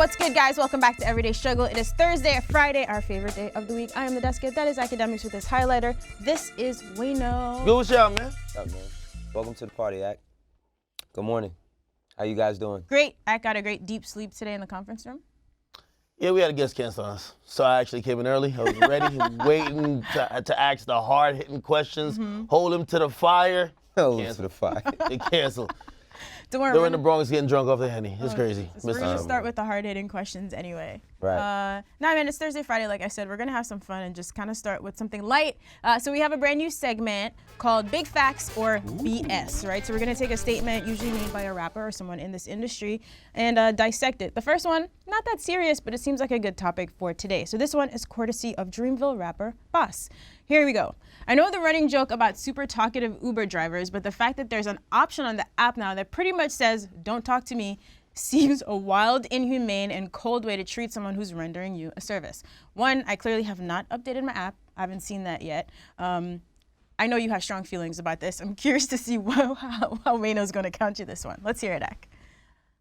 What's good, guys? Welcome back to Everyday Struggle. It is Thursday, Friday, our favorite day of the week. I am the desk kid. That is Academics with his highlighter. This is Wayno. Good with y'all, man. What's up, man? Welcome to the party, Act. Good morning. How you guys doing? Great. Act got a great deep sleep today in the conference room. Yeah, we had a guest cancel on us, so I actually came in early. I was ready, waiting to ask the hard-hitting questions, hold him to the fire. Hold him to the fire. It canceled. Don't worry. They were in the Bronx getting drunk off the Henny. It's crazy. We're going to start with the hard-hitting questions anyway. Right. Nah, man, it's Thursday, Friday, like I said. We're going to have some fun and just kind of start with something light. So we have a brand new segment called Big Facts or BS, right? So we're going to take a statement usually made by a rapper or someone in this industry and dissect it. The first one, not that serious, but it seems like a good topic for today. So this one is courtesy of Dreamville rapper Boss. Here we go. I know the running joke about super talkative Uber drivers, but the fact that there's an option on the app now that pretty much says, don't talk to me, seems a wild, inhumane, and cold way to treat someone who's rendering you a service. One, I clearly have not updated my app. I haven't seen that yet. I know you have strong feelings about this. I'm curious to see how Wayno's going to counter this one. Let's hear it, Ak.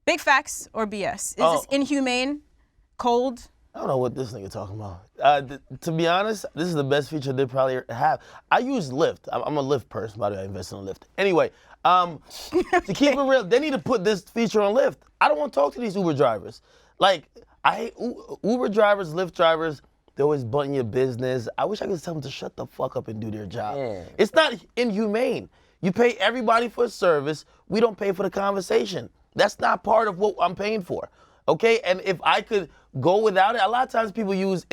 Big facts or BS? Is this inhumane, cold? I don't know what this nigga talking about. To be honest, this is the best feature they probably have. I use Lyft. I'm a Lyft person, by the way. I invest in Lyft. Anyway, to keep it real, they need to put this feature on Lyft. I don't want to talk to these Uber drivers. Like, I hate Uber drivers, Lyft drivers. They always button your business. I wish I could tell them to shut the fuck up and do their job. Yeah. It's not inhumane. You pay everybody for a service. We don't pay for the conversation. That's not part of what I'm paying for. Okay, and if I could go without it, a lot of times people use,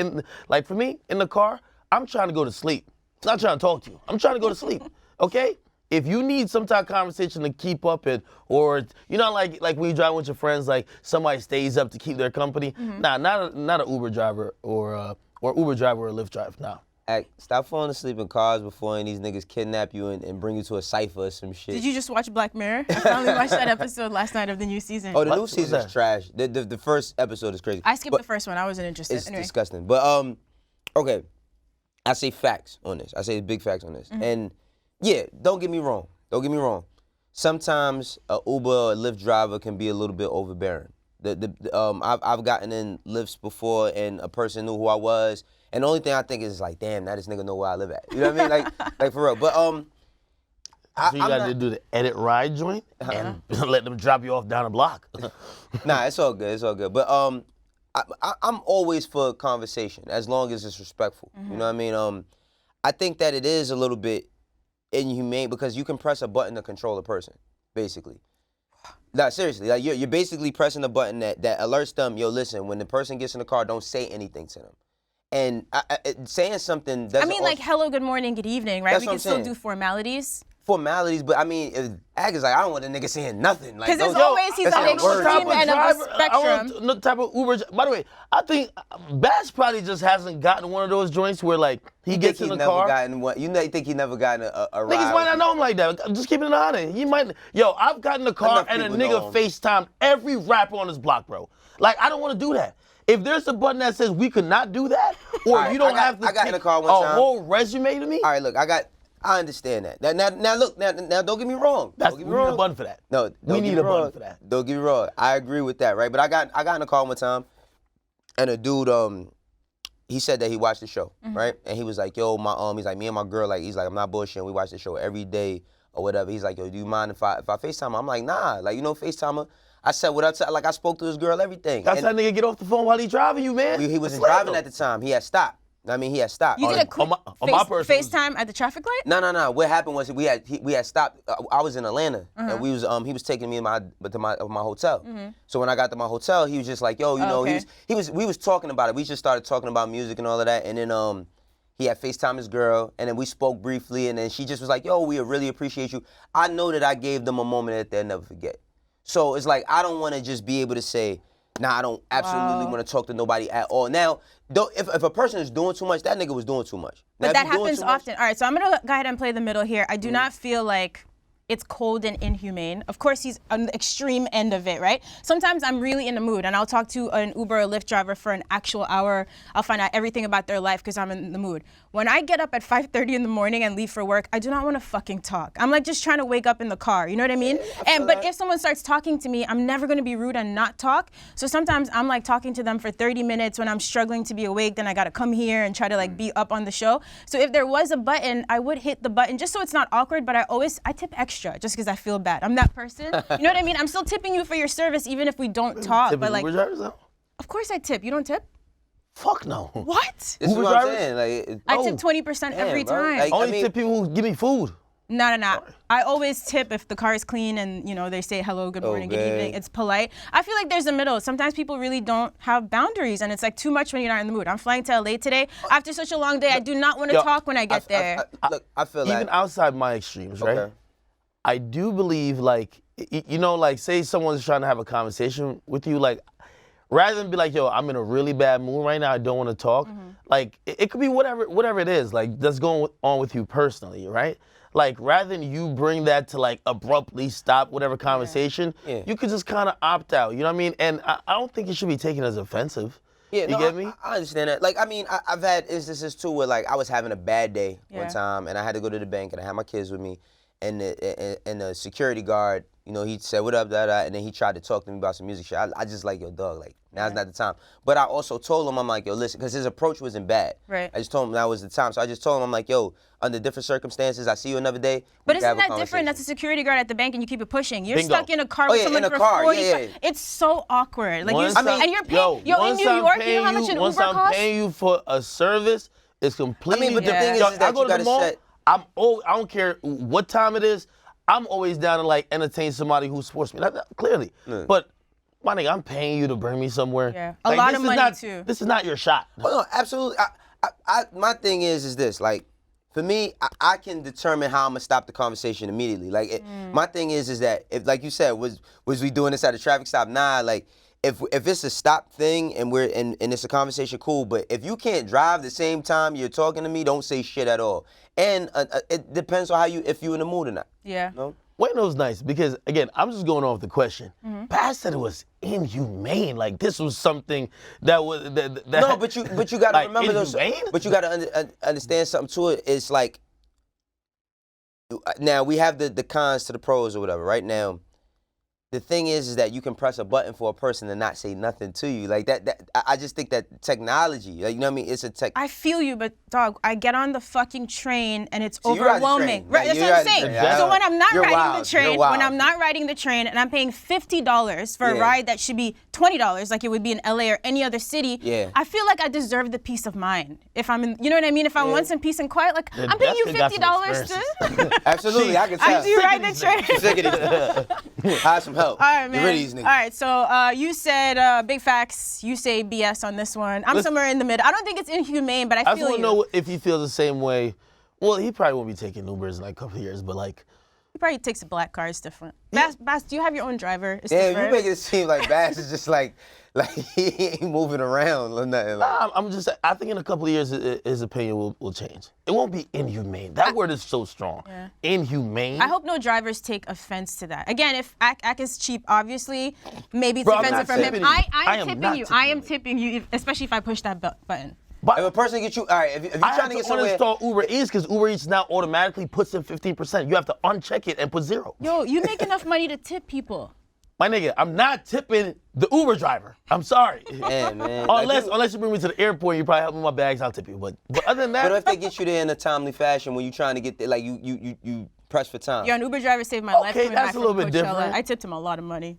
like for me, in the car, I'm trying to go to sleep. I'm not trying to talk to you. I'm trying to go to sleep, okay? If you need some type of conversation to keep up in, or, you know, like when you drive with your friends, like somebody stays up to keep their company. Nah, not an Uber driver or Uber driver or Lyft driver, nah. Act, stop falling asleep in cars before these niggas kidnap you and bring you to a cipher or some shit. Did you just watch Black Mirror? I finally watched that episode last night of the new season. Oh, the new season's trash. The first episode is crazy. I skipped the first one. I wasn't interested. It's anyway. disgusting. But, okay, I say facts on this. I say big facts on this. And, yeah, don't get me wrong. Don't get me wrong. Sometimes a Uber or a Lyft driver can be a little bit overbearing. I've gotten in Lyfts before and a person knew who I was. And the only thing I think is like, damn, now this nigga know where I live at. You know what I mean? Like for real. But So you got to do the edit ride joint and let them drop you off down the block. Nah, it's all good. It's all good. But I'm always for conversation as long as it's respectful. You know what I mean? I think that it is a little bit inhumane because you can press a button to control a person, basically. Nah, seriously, like you're basically pressing a button that alerts them, yo, listen, when the person gets in the car, don't say anything to them. And saying something doesn't... I mean, like, hello, good morning, good evening, right? That's We what can I'm still saying. do formalities. Formalities, but I mean, if Ag is like, I don't want the nigga saying nothing. Like, Because there's always, he's on the extreme end of the spectrum. No type of Uber. By the way, I think Bass probably just hasn't gotten one of those joints where like he gets in the car. You think he never gotten a ride? Niggas might not know him like that. I'm just keeping it honest. He might. Yo, I've gotten in the car Enough and a people know nigga him. FaceTime every rapper on his block, bro. Like I don't want to do that. If there's a button that says we could not do that, or Right, you don't I have to got in take the car one a time. whole resume to me. All right, look, I understand that. Now look, don't get me wrong. Don't get me We need wrong. a button for that. No, we need a button for that. Don't get me wrong. I agree with that, right? But I got in the car one time, and a dude, he said that he watched the show, right? And he was like, yo, he's like, me and my girl, like, he's like, I'm not bullshitting. We watch the show every day or whatever. He's like, yo, do you mind if I FaceTime her? I'm like, nah, like, you know, FaceTime her. I said what I said, like I spoke to his girl, everything. That's that nigga get off the phone while he driving you, man. He wasn't That's driving legal. at the time. He had stopped. I mean, he had stopped. You did a quick on my personal- FaceTime at the traffic light? No. What happened was we had stopped. I was in Atlanta, and he was taking me to my hotel. So when I got to my hotel, he was just like, yo, you know, okay. we was talking about it. We just started talking about music and all of that, and then he had FaceTime his girl, and then we spoke briefly, and then she just was like, yo, we really appreciate you. I know that I gave them a moment that they'll never forget. So it's like I don't want to just be able to say, nah, I don't absolutely want to talk to nobody at all. Now, if a person is doing too much, that nigga was doing too much. Now, But if that you're doing happens too much- often. All right, so I'm going to go ahead and play the middle here. I do not feel like it's cold and inhumane. Of course, he's on the extreme end of it, right? Sometimes I'm really in the mood and I'll talk to an Uber or Lyft driver for an actual hour. I'll find out everything about their life because I'm in the mood. When I get up at 5:30 in the morning and leave for work, I do not want to fucking talk. I'm like just trying to wake up in the car, you know what I mean? But if someone starts talking to me, I'm never going to be rude and not talk. So sometimes I'm like talking to them for 30 minutes when I'm struggling to be awake, then I got to come here and try to like be up on the show. So if there was a button, I would hit the button just so it's not awkward, but I tip extra just because I feel bad. I'm that person. You know what I mean? I'm still tipping you for your service even if we don't talk. Tipping But like, Uber drivers, though? of course I tip. You don't tip? Fuck no. What? This is Uber what I'm drivers? saying. Like, I tip 20% every bro. time. Like, I only I mean- tip people who give me food. No. I always tip if the car is clean and, you know, they say hello, good morning, good Okay. evening. It's polite. I feel like there's a middle. Sometimes people really don't have boundaries and it's like too much when you're not in the mood. I'm flying to LA today. After such a long day, I do not want to Yo, talk when I get there. Look, I feel Even like outside my extremes, right? Okay. I do believe, like, you know, like, say someone's trying to have a conversation with you, like, rather than be like, yo, I'm in a really bad mood right now, I don't want to talk. Like, it could be whatever it is, like, that's going on with you personally, right? Like, rather than you bring that to, like, abruptly stop whatever conversation, Yeah. you could just kind of opt out, you know what I mean? And I don't think it should be taken as offensive. Yeah, you no, get me? I understand that. Like, I mean, I've had instances too where like I was having a bad day Yeah. one time, and I had to go to the bank, and I had my kids with me, and the security guard, you know, he said, "What up, da da," and then he tried to talk to me about some music shit. I just like, yo, dog, like now's not the time. But I also told him, I'm like, yo, listen, because his approach wasn't bad. Right. I just told him that was the time, so I just told him, I'm like, yo, under different circumstances, I see you another day. But we can isn't have a that different? conversation. That's a security guard at the bank and you keep it pushing. You're Bingo. stuck in a car Oh, with yeah, someone in a for car, 40 yeah. It's so awkward. Like Once you're, and you're paying, yo, in once New I'm York, you know paying how much an once Uber I'm costs? paying you for a service, it's completely but the thing is Yo, that I you go to gotta the mall, set- I don't care what time it is, I'm always down to like entertain somebody who supports me. Clearly. But my nigga, I'm paying you to bring me somewhere. Yeah. A Like, lot this of is money, not, too. This is not your shot. Oh, no, absolutely. My thing is this, like, for me, I can determine how I'm gonna stop the conversation immediately. Like, my thing is that if, like you said, was we doing this at a traffic stop? Nah, like, if it's a stop thing and we're and it's a conversation, cool. But if you can't drive the same time you're talking to me, don't say shit at all. And it depends on if you in the mood or not. Yeah. You know? Wayno's nice because, again, I'm just going off the question. Bass said it was inhumane. Like, this was something that was... That, No, but you got to like, remember those. inhumane? But you got to understand something to it. It's like, now we have the cons to the pros or whatever. Right now, the thing is that you can press a button for a person and not say nothing to you. Like that I just think that technology, like, you know what I mean? It's a tech. I feel you, but dog, I get on the fucking train and it's So you ride the overwhelming. train. Right, Like, that's you what I'm ride the saying. train. Yeah. So when I'm not You're riding wild. the train, You're wild. when I'm not riding the train and I'm paying $50 for a Yeah. ride that should be $20, like it would be in LA or any other city, Yeah. I feel like I deserve the peace of mind. If I'm in, you know what I mean? If I want some peace and quiet, like Yeah, I'm paying you that's $50 to. Absolutely, I can tell. After you ride the train. Sick of this. Hire some help. All right, man. Get rid of these niggas. All right, so you said big facts. You say BS on this one. I'm somewhere in the middle. I don't think it's inhumane, but I I just feel want you. to know if he feels the same way. Well, he probably won't be taking Ubers in like a couple of years, but like... He probably takes a black car. It's different. Bass, do you have your own driver? It's Damn, different. you make it seem like Bass is just like he ain't moving around or nothing. Like. I'm just saying, I think in a couple of years his opinion will change. It won't be inhumane. That word is so strong. Yeah. Inhumane. I hope no drivers take offense to that. Again, if Ak is cheap, obviously, maybe it's Bro, I'm offensive not for him. tipping you. I I am am tipping not you. tipping I am you. tipping you, especially if I push that button. But If a person gets you, all right, if you're I trying have to to get somewhere. uninstall Uber Eats because Uber Eats now automatically puts in 15%. You have to uncheck it and put 0. Yo, you make enough money to tip people. My nigga, I'm not tipping the Uber driver. I'm sorry. Yeah, man. unless you bring me to the airport and you probably help me with my bags, I'll tip you. But other than that, But if they get you there in a timely fashion when you're trying to get there, like you press for time. Yo, an Uber driver saved my life Okay, coming back that's a from little bit Coachella. different. I tipped him a lot of money.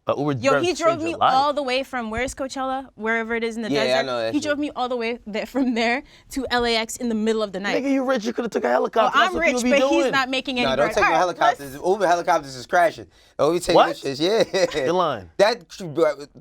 Uber Yo, driver he drove saved me your life. all the way from, where's Coachella? Wherever it is in the Yeah, I desert. know that He shit. drove me all the way there, from there to LAX in the middle of the night. Nigga, you rich, you could have took a helicopter. Well, That's I'm what rich, people be but doing. he's not making any No, don't bread. take no All right, helicopters. Uber helicopters is crashing. Oh, we take What? this shit. Yeah. You're lying. That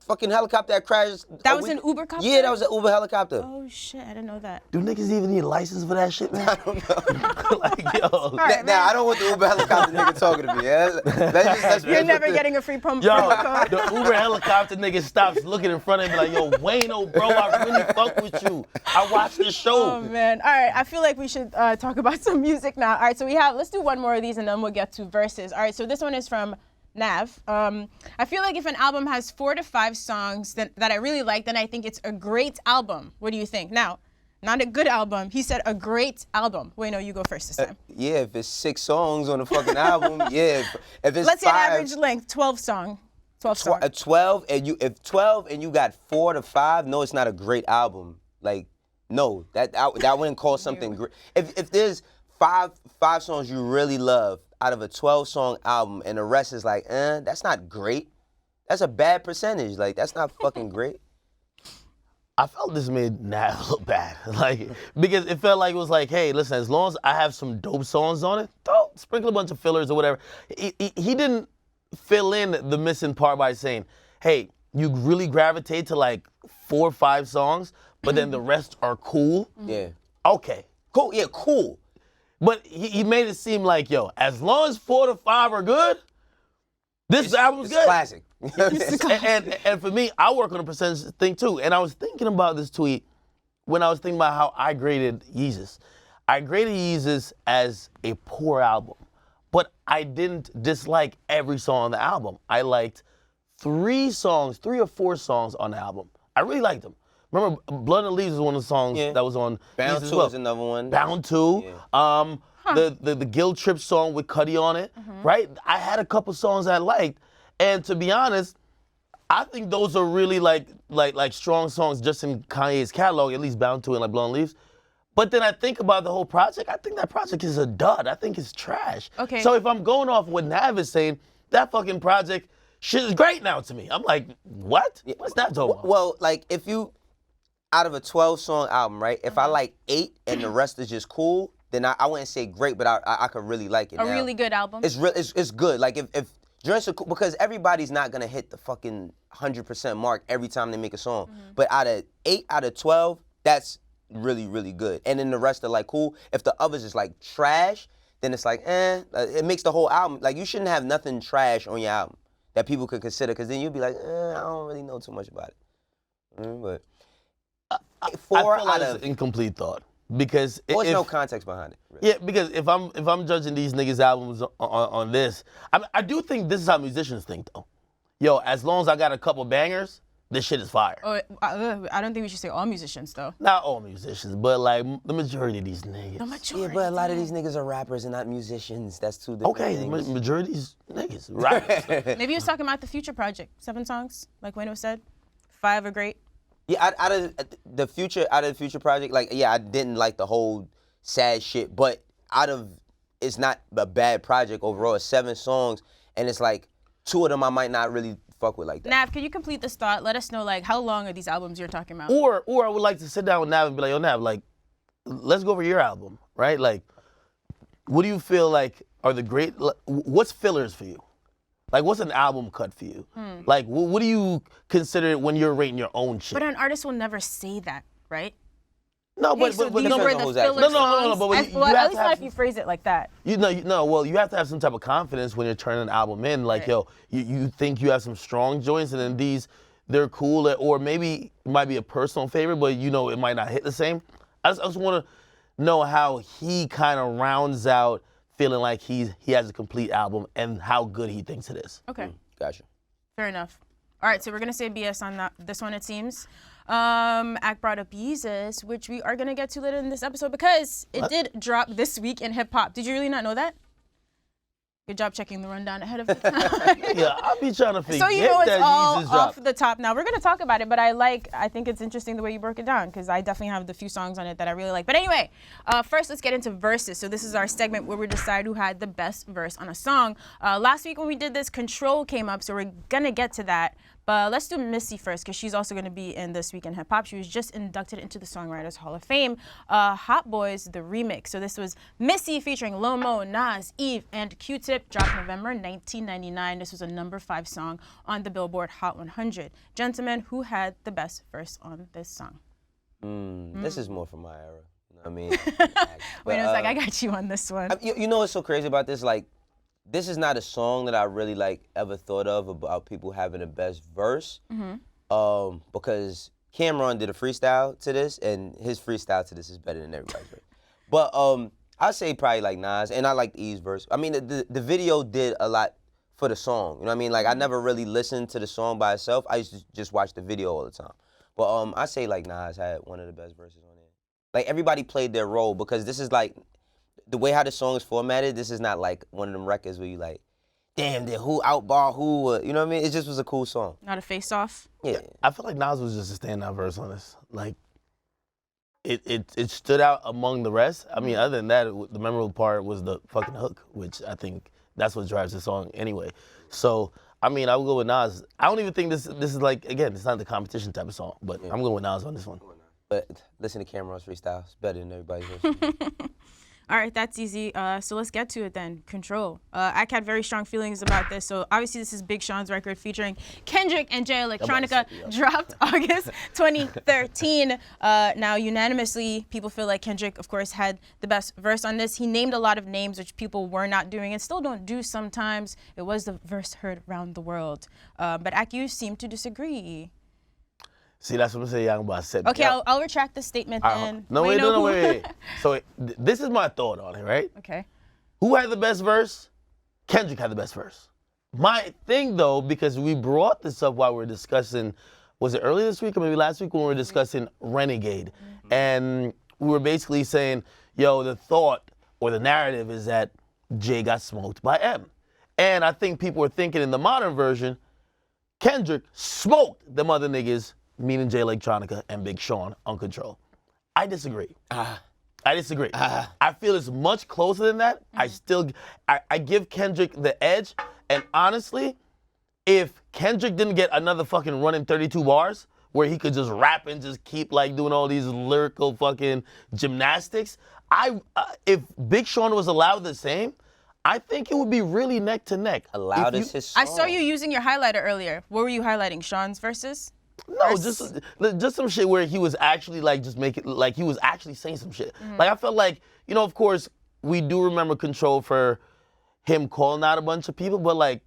fucking helicopter that crashed. That was an Uber copter? Yeah, that was an Uber helicopter. Oh shit, I didn't know that. Do niggas even need a license for that shit, man? I don't know. like, yo. right, Now, I don't want the Uber helicopter nigga talking to me. Yeah? Let's You're put never the- getting a free promo Yo, code. the Uber helicopter nigga stops looking in front of him like, yo, Wayno, bro, I really fuck with you. I watched the show. Oh man. All right, I feel like we should talk about some music now. All right, so let's do one more of these and then we'll get to verses. All right, so this one is from Nav. I feel like if an album has 4 to 5 songs that I really like, then I think it's a great album. What do you think? Now, not a good album. He said a great album. Wait, no, you go first this time. Yeah, if it's 6 songs on the fucking album, yeah. If it's Let's say 5, average length, 12 song. 12 song. 12 and you got 4 to 5, no, it's not a great album. Like, no, that wouldn't call something great. If there's five songs you really love out of a 12-song album and the rest is like, that's not great. That's a bad percentage. Like, that's not fucking great. I felt this made Nav look bad, like, because it felt like it was like, hey, listen, as long as I have some dope songs on it, sprinkle a bunch of fillers or whatever. He didn't fill in the missing part by saying, hey, you really gravitate to like 4 or 5 songs, but then the rest are cool. Yeah. Okay. Cool. Yeah, cool. But he made it seem like, yo, as long as 4 to 5 are good, this album's It's good. classic. and for me, I work on a percentage thing too. And I was thinking about this tweet when I was thinking about how I graded Yeezus. I graded Yeezus as a poor album, but I didn't dislike every song on the album. I liked 3 or 4 songs on the album. I really liked them. Remember, Blood and Leaves was one of the songs that was on Bound Yeezus as 2 well. is another one. Bound 2. Yeah. The Guilt Trip song with Cudi on it, right? I had a couple songs I liked, and to be honest, I think those are really like strong songs just in Kanye's catalog, at least Bound 2 and like Blood and Leaves. But then I think about the whole project, I think that project is a dud. I think it's trash. Okay. So if I'm going off what Nav is saying, that fucking project shit is great now to me. I'm like, what? What's that talking about? Well, like, if you, out of a 12-song album, right? If I like 8 and the rest is just cool, then I wouldn't say great, but I could really like it. A really good album. It's good. Like, if joints are cool, because everybody's not gonna hit the fucking 100% mark every time they make a song. But out of 8 out of 12, that's really, really good. And then the rest are like cool. If the others is like trash, then it's like, it makes the whole album, like, you shouldn't have nothing trash on your album that people could consider, because then you'd be like, I don't really know too much about it. But I 4 feel out like of, it's an incomplete thought. Because there's no context behind it. Really. Yeah, because if I'm judging these niggas' albums on this, I do think this is how musicians think though. Yo, as long as I got a couple bangers, this shit is fire. Oh, I don't think we should say all musicians though. Not all musicians, but like the majority of these niggas. The majority. Yeah, but a lot of these niggas are rappers and not musicians. That's 2 different Okay, things. the majority of these niggas, rappers. Maybe he was talking about the Future project. 7 songs, like Wayno said. 5 are great. Yeah, out of the Future project, like, yeah, I didn't like the whole sad shit, but it's not a bad project overall. It's 7 songs, and it's like 2 of them I might not really fuck with like that. Nav, can you complete this thought? Let us know, like, how long are these albums you're talking about? Or I would like to sit down with Nav and be like, yo, Nav, like, let's go over your album, right? Like, what do you feel like are the great, what's fillers for you? Like, what's an album cut for you? Like, what do you consider when you're rating your own shit? But an artist will never say that, right? No, Hey, so these were the who's filler actually- songs. but Well, you at have least to not have if you phrase it like that. Well, you have to have some type of confidence when you're turning an album in. Like, Right. yo, you think you have some strong joints, and then they're cool, or maybe it might be a personal favorite, but you know it might not hit the same. I just want to know how he kind of rounds out feeling like he has a complete album and how good he thinks it is. Okay, Gotcha. fair enough. All right, so we're gonna say BS on this one, it seems. Ak brought up Yeezus, which we are gonna get to later in this episode because it did drop this week in hip hop. Did you really not know that? Good job checking the rundown ahead of the time. Yeah, I'll be trying to forget So you know it's that all Yeezus off dropped. the top now. We're gonna talk about it, but I think it's interesting the way you broke it down because I definitely have the few songs on it that I really like. But anyway, first let's get into verses. So this is our segment where we decide who had the best verse on a song. Last week when we did this, Control came up, so we're gonna get to that. But let's do Missy first because she's also gonna be in This Week in Hip Hop. She was just inducted into the Songwriters Hall of Fame. Hot Boys, the remix. So this was Missy featuring Lomo, Nas, Eve, and Q-Tip. Dropped November 1999. This was a number 5 song on the Billboard Hot 100. Gentlemen, who had the best verse on this song? This is more from my era. You know what I mean? Wait, I was like, I got you on this one. You know what's so crazy about this? Like, this is not a song that I really like ever thought of about people having the best verse. Because Cameron did a freestyle to this, and his freestyle to this is better than everybody's verse. But I'd say probably like Nas, and I like E's verse. I mean, the video did a lot for the song. You know what I mean? Like, I never really listened to the song by itself. I used to just watch the video all the time. But I say like Nas had one of the best verses on it. Like, everybody played their role, because this is like, the way how the song is formatted, this is not like one of them records where you like, damn, did who outbar who? You know what I mean? It just was a cool song. Not a face-off? Yeah. I feel like Nas was just a standout verse on this. Like, it stood out among the rest. I mean, other than that, the memorable part was the fucking hook, which I think that's what drives the song anyway. So, I mean, I would go with Nas. I don't even think this is like, again, it's not the competition type of song, but I'm going with Nas on this one. But listen to Cameron's freestyle. It's better than everybody's verse. All right, that's easy. So let's get to it then. Control. I had very strong feelings about this. So obviously this is Big Sean's record featuring Kendrick and Jay Electronica, dropped August 2013. Now unanimously, people feel like Kendrick, of course, had the best verse on this. He named a lot of names which people were not doing and still don't do sometimes. It was the verse heard around the world. But Ak, seem to disagree. See, that's what I'm saying. I'm about to say. Okay, I'll retract the statement then. No, wait. So this is my thought on it, right? Okay. Who had the best verse? Kendrick had the best verse. My thing, though, because we brought this up while we were discussing, was it earlier this week or maybe last week when we were discussing Renegade? And we were basically saying, yo, the thought or the narrative is that Jay got smoked by M. And I think people were thinking in the modern version, Kendrick smoked them other niggas, meaning Jay Electronica and Big Sean on Control. I disagree. I disagree. I feel it's much closer than that. I give Kendrick the edge. And honestly, if Kendrick didn't get another fucking running 32 bars where he could just rap and just keep like doing all these lyrical fucking gymnastics, if Big Sean was allowed the same, I think it would be really neck to neck. Allowed is his song. I saw you using your highlighter earlier. What were you highlighting? Sean's verses? No, just some shit where he was actually like just making, like he was actually saying some shit. Like I felt like, you know, of course, we do remember Control for him calling out a bunch of people, but like.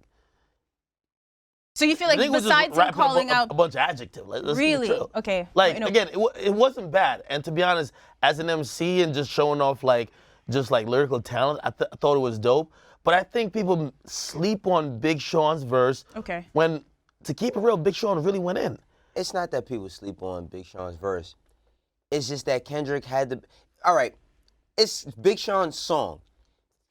So you feel like besides him calling out a bunch of adjectives, like, let's really? be chill. Okay. Like again, it wasn't bad. And to be honest, as an MC and just showing off like just like lyrical talent, I thought it was dope. But I think people sleep on Big Sean's verse. Okay. When to keep it real, Big Sean really went in. It's not that people sleep on Big Sean's verse. It's just that Kendrick had to. All right, it's Big Sean's song.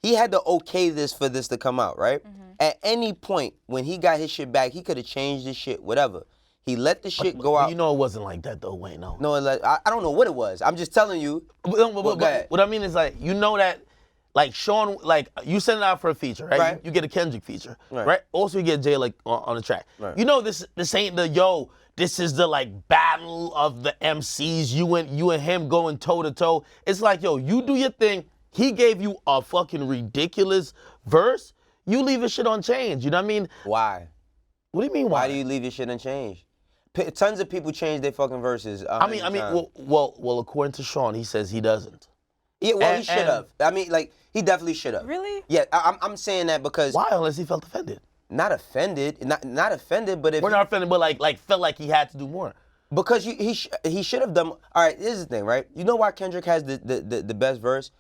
He had to okay this for this to come out, right? At any point when he got his shit back, he could have changed his shit, whatever. He let the shit go out. You know it wasn't like that though, Wayne. No. No, I don't know what it was. I'm just telling you. But what I mean is like, you know that, like Sean, like you send it out for a feature, right? Right. You get a Kendrick feature, right? Also you get Jay like on the track. Right. You know this ain't the this is the like battle of the MCs. You and him going toe to toe. It's like, yo, you do your thing. He gave you a fucking ridiculous verse. You leave his shit unchanged. You know what I mean? Why? What do you mean why? Why do you leave your shit unchanged? Tons of people change their fucking verses. I mean, well, according to Sean, he says he doesn't. Yeah, well, he should have. I mean, like, he definitely should have. Really? Yeah, I'm saying that because. Why? Unless he felt offended. Not offended, not offended, but if we're not offended, but like felt like he had to do more. Because he should have done. All right, here's the thing, right? You know why Kendrick has the best verse?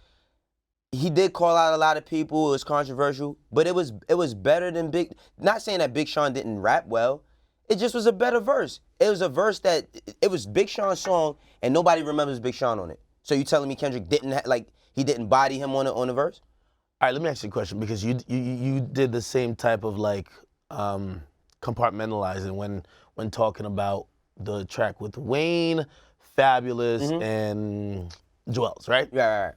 He did call out a lot of people. It was controversial, but it was better than Big. Not saying that Big Sean didn't rap well. It just was a better verse. It was a verse that it was Big Sean's song, and nobody remembers Big Sean on it. So you telling me Kendrick didn't he didn't body him on the verse? All right, let me ask you a question because you did the same type of like compartmentalizing when talking about the track with Wayne, Fabulous, and Joel's, right? Yeah. Right.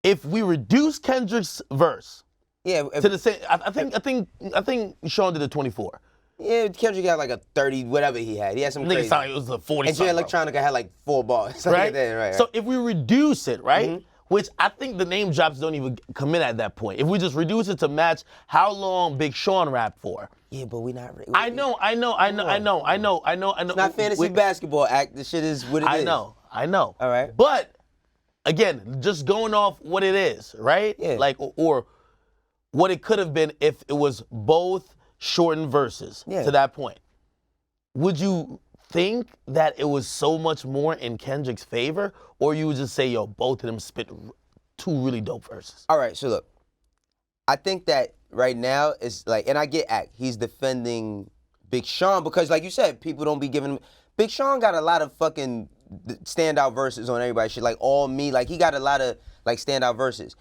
If we reduce Kendrick's verse, to the same, I think Sean did a 24. Yeah, Kendrick had like a 30, whatever he had. He had some crazy. It was a 40. And Jay Electronica had like 4 bars. Right? Right. So if we reduce it, right? Which I think the name drops don't even come in at that point. If we just reduce it to match how long Big Sean rapped for. Yeah, but we not. I know. It's not fantasy basketball act. The shit is what it is. I know. All right. But again, just going off what it is, right? Yeah. Like, or what it could have been if it was both shortened verses to that point. Would you think that it was so much more in Kendrick's favor, or you would just say, yo, both of them spit two really dope verses? All right, so look, I think that right now it's like, and I get Act, he's defending Big Sean because, like you said, people don't be giving him. Big Sean got a lot of fucking standout verses on everybody's shit, like All Me, like he got a lot of like standout verses.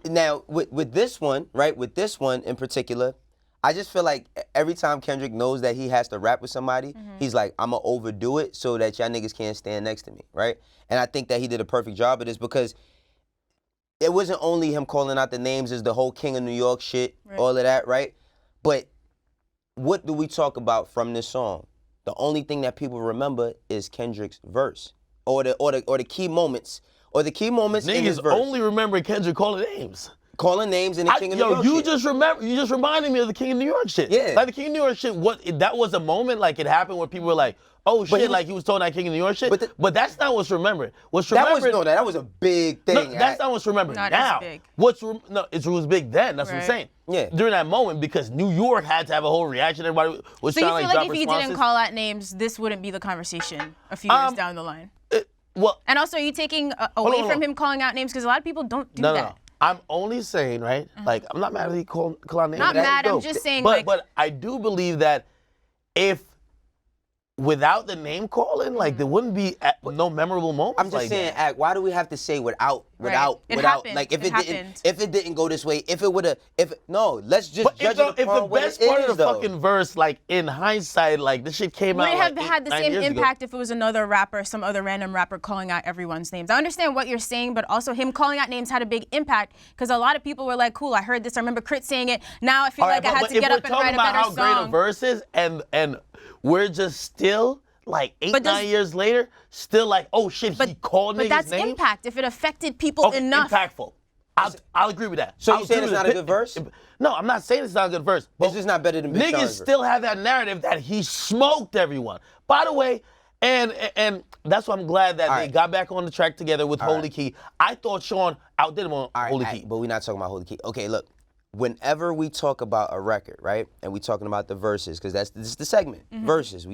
Now with this one, right? With this one in particular, I just feel like every time Kendrick knows that he has to rap with somebody, he's like, I'ma overdo it so that y'all niggas can't stand next to me, right? And I think that he did a perfect job of this because it wasn't only him calling out the names, it's the whole King of New York shit, all of that, right? But what do we talk about from this song? The only thing that people remember is Kendrick's verse, or the key moments, in his verse. Niggas only remember Kendrick calling names. Calling names in the King of New York shit. You just reminded me of the King of New York shit. Yeah. Like the King of New York shit, that was a moment like it happened where people were like, oh shit, like he was told that King of New York shit. But that's not what's remembered. What's remembered. That was a big thing. No, that's not what's remembered Not now. as big. It was big then. That's what I'm saying. Yeah. During that moment, because New York had to have a whole reaction. Everybody was So you trying feel to like drop if he responses. didn't call out names, this wouldn't be the conversation a few years down the line? Well, And also, are you taking away hold from on. him calling out names? Because a lot of people don't do no. that. I'm only saying, right? Like, I'm not mad that he called out names. Not That's mad, I'm dope. just saying, But I do believe that if without the name calling, like there wouldn't be no memorable moments. I'm just like saying, that. Act, why do we have to say without, It happened. like if It it didn't go this way, if it would have, let's just But judge if it upon the what best it part is, of the though. fucking verse, like in hindsight, like this shit came Would out it have like had the 9 same years ago. impact if it was another rapper, some other random rapper calling out everyone's names? I understand what you're saying, but also him calling out names had a big impact because a lot of people were like, cool, I heard this. I remember Crit saying it. Now I feel like I had to get up and write a better If we're talking about how great a song. verse is, and we're just still like 8-9 years later, still like, oh shit, he called But niggas that's names. impact. If it affected people enough. Impactful. I'll agree with that. So I'll you saying agree it's with not a it. good verse? No, I'm not saying it's not a good verse. But It's just not better than Big Sean's niggas verse. still have that narrative that he smoked everyone. By the way, and that's why I'm glad that they got back on the track together with Holy Key. I thought Sean outdid him on Holy Key. But we're not talking about Holy Key. Okay, look. Whenever we talk about a record, right, and we talking about the verses, because this is the segment, verses.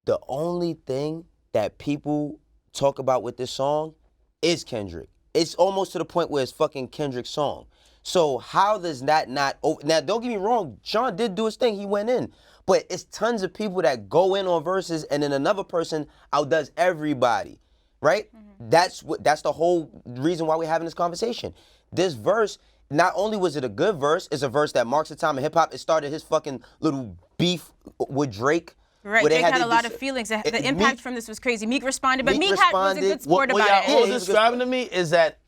The only thing that people talk about with this song is Kendrick. It's almost to the point where it's fucking Kendrick's song. So how does that not... Now, don't get me wrong. Sean did do his thing. He went in. But it's tons of people that go in on verses and then another person outdoes everybody, right? That's the whole reason why we're having this conversation. This verse, not only was it a good verse, it's a verse that marks the time in hip-hop. It started his fucking little beef with Drake. Right, Drake had a lot of feelings. The impact from this was crazy. Meek responded, but Meek was a good sport about it. What y'all all describing to me is that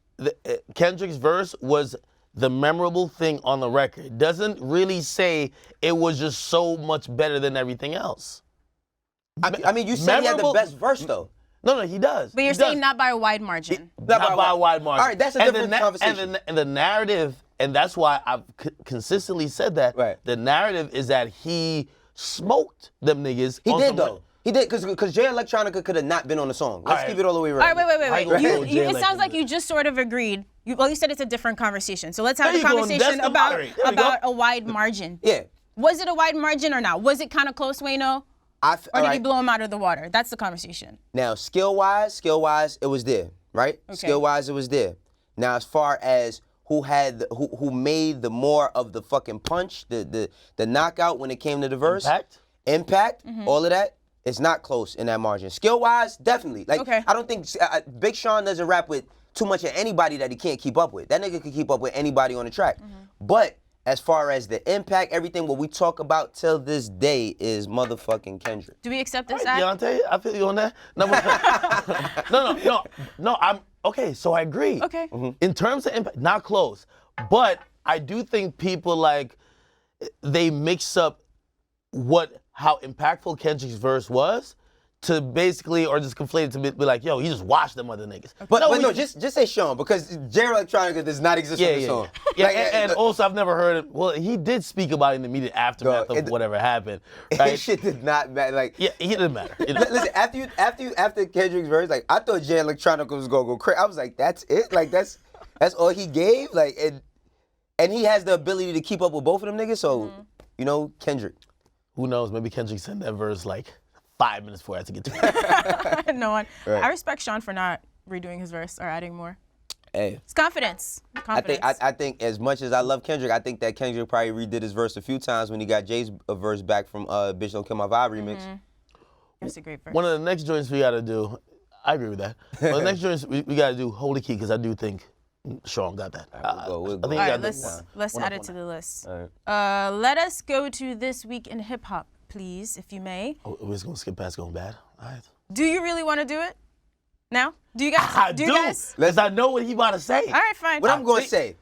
Kendrick's verse was the memorable thing on the record. It doesn't really say it was just so much better than everything else. I mean, you said he had the best verse, though. No, he does. But you're saying not by a wide margin. Not by a wide margin. All right, that's a different conversation. And the narrative, and that's why I've consistently said that, the narrative is that he smoked them niggas. He did, though. He did, because Jay Electronica could have not been on the song. Let's keep it all the way around. All right, wait. It sounds like you just sort of agreed. You said it's a different conversation. So let's have a conversation about a wide margin. Yeah. Was it a wide margin or not? Was it kind of close, Wayno? Or did he blow him out of the water? That's the conversation. Now, skill-wise, it was there, right? Okay. Skill-wise, it was there. Now, as far as who made the more of the fucking punch, the knockout when it came to the verse. Impact, all of that, it's not close in that margin. Skill-wise, definitely. Like, I don't think Big Sean doesn't rap with too much of anybody that he can't keep up with. That nigga can keep up with anybody on the track. But as far as the impact, everything what we talk about till this day is motherfucking Kendrick. Do we accept this? Deontay, I feel you on that. No, I'm okay. So I agree. Okay. In terms of impact, not close, but I do think people like they mix up how impactful Kendrick's verse was to basically, or just conflate it to be like, yo, he just watched them other niggas. But no, just say Sean, because Jay Electronica does not exist on the song. Yeah, and also I've never heard it. Well, he did speak about it in the immediate aftermath of whatever happened. Right? His shit did not matter. Like, yeah, it didn't matter. Listen, after Kendrick's verse, like, I thought Jay Electronica was gonna go crazy. I was like, that's it? Like, that's all he gave? Like, and And he has the ability to keep up with both of them niggas, so, you know, Kendrick. Who knows? Maybe Kendrick sent that verse like 5 minutes before I had to get to it. No one. Right. I respect Sean for not redoing his verse or adding more. Hey. It's confidence. I think as much as I love Kendrick, I think that Kendrick probably redid his verse a few times when he got Jay's verse back from Bitch Don't Kill My Vibe remix. That's a great verse. One of the next joints we gotta do, I agree with that. One of the next joints we gotta do Holy Key, because I do think Sean got that. We'll go. I think All he right, got that. let's add it to the list. All right. Let us go to This Week in Hip Hop, please, if you may. Oh, we're just gonna skip past Going Bad? All right. Do you really want to do it now? Do you guys? I do. do, You guys? because I know what he about to say. All right, fine. What I'm going to say,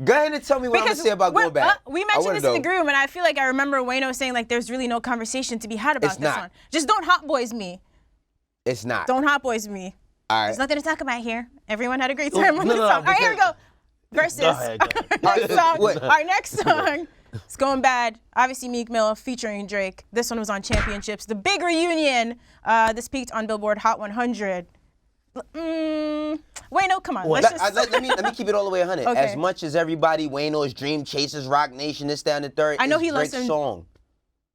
go ahead and tell me what I'm going to say about Going Bad. We I mentioned wanna this in the know. group, and I feel like I remember Wayno saying like there's really no conversation to be had about It's this not. song. Just don't hot boys me. It's not. Don't hot boys me. All There's right. nothing to talk about here. Everyone had a great time on no, the no, song. All right, here we go. because- Verses. Go ahead, go ahead. Next song. What? Our next song. It's Going Bad. Obviously Meek Mill featuring Drake. This one was on Championships. The big reunion. This peaked on Billboard Hot 100. Wayno, come on. What? Let me keep it all the way 100. Okay. As much as everybody, Wayno's Dream Chasers, Rock Nation, this, that, and the third, I know it's he Drake's listened- song.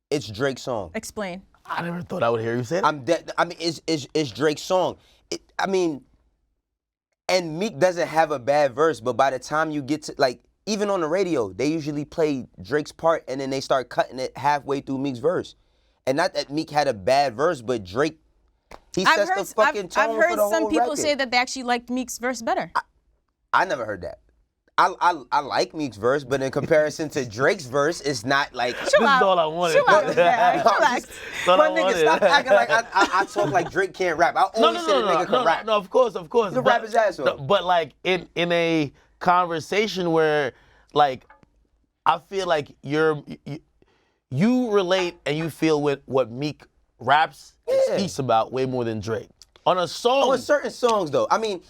It's Drake's song. Explain. I never thought I would hear you say that. It's Drake's song. And Meek doesn't have a bad verse, but by the time you get to, like, even on the radio, they usually play Drake's part and then they start cutting it halfway through Meek's verse. And not that Meek had a bad verse, but Drake, he sets the fucking tone I've for heard the some whole people record. say that they actually liked Meek's verse better. I never heard that. I like Meek's verse, but in comparison to Drake's verse, it's not like. Chill This is out. all I wanted. Chill out with that. No, Relax. just- That's all My I nigga, wanted. stop acting like I talk like Drake can't rap. I only said a nigga can rap. No, of course. He can rap his ass off. But like in a conversation where, like, I feel like you relate and you feel with what Meek raps and Yeah. speaks about way more than Drake. On a song, On certain songs, though. I mean,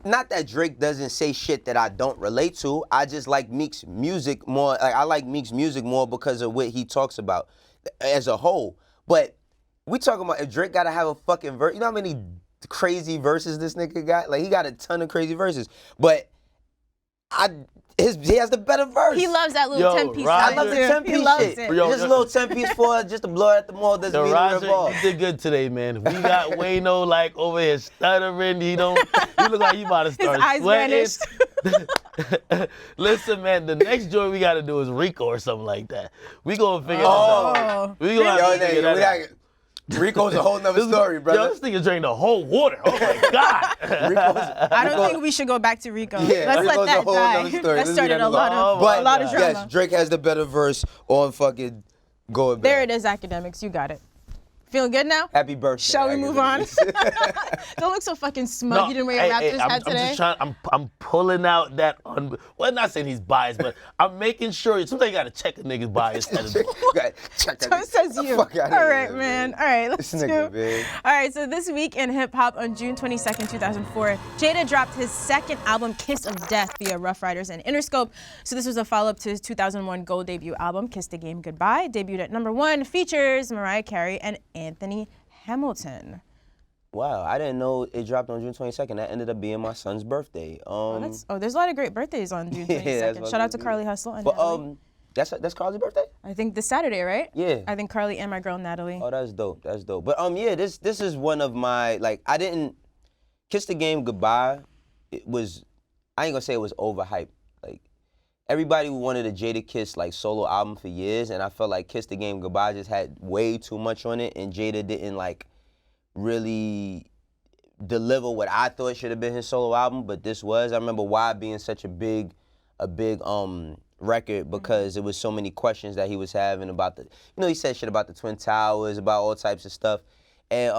not that Drake doesn't say shit that I don't relate to. I just like Meek's music more. Like, I like Meek's music more because of what he talks about as a whole. But we talking about if Drake gotta have a fucking verse. You know how many crazy verses this nigga got? Like, he got a ton of crazy verses. But he has the better verse. He loves that little Yo, 10-piece. Roger- I love the 10-piece He loves shit. it. Yo, Just a little 10-piece for just to blow it at the mall doesn't Yo, mean Roger, to revolve. you did good today, man. We got Wayno like over here stuttering. He look like he about to start eyes sweating. vanished. Listen, man, the next joint we gotta do is Rico or something like that. We gonna figure Oh. this out. We gonna Yo, have to figure that out. Rico's a whole nother story, Yo, brother. this nigga drank the whole water. Oh my God. I don't think we should go back to Rico. Yeah, Let's Rico's let a that whole die. nother story. That Let's started leave that a lot alone. of But, a lot of drama. Yes, Drake has the better verse on fucking Going Bad. There it is, academics. You got it. Feeling good now? Happy birthday. Shall we move on? Don't look so fucking smug. You didn't wear a Raptors hat I'm today. just trying. I'm pulling out that. Well, not saying he's biased, but I'm making sure. Sometimes you gotta check a nigga's bias. Check that So nigga. says you. Fuck outta All here, right, man. All right, let's This do. nigga, man. All right, so this week in hip hop on June 22nd, 2004, Jada dropped his second album, Kiss of Death, via Rough Riders and Interscope. So this was a follow-up to his 2001 gold debut album, Kiss the Game Goodbye. Debuted at #1, features Mariah Carey and Anthony Hamilton. Wow, I didn't know it dropped on June 22nd. That ended up being my son's birthday. There's a lot of great birthdays on June 22nd. Yeah, that's what Shout I out to was Carly Hustle and But Natalie. that's Carly's birthday? I think this Saturday, right? Yeah. I think Carly and my girl Natalie. Oh, that's dope. That's dope. But yeah, this is one of my, like, I didn't Kiss the Game Goodbye. I ain't gonna say it was overhyped. Like, everybody wanted a Jada Kiss like solo album for years, and I felt like Kiss the Game Goodbye just had way too much on it, and Jada didn't like really deliver what I thought should have been his solo album. But this was. I remember why being such a big record, because it was so many questions that he was having about the, he said shit about the Twin Towers, about all types of stuff, and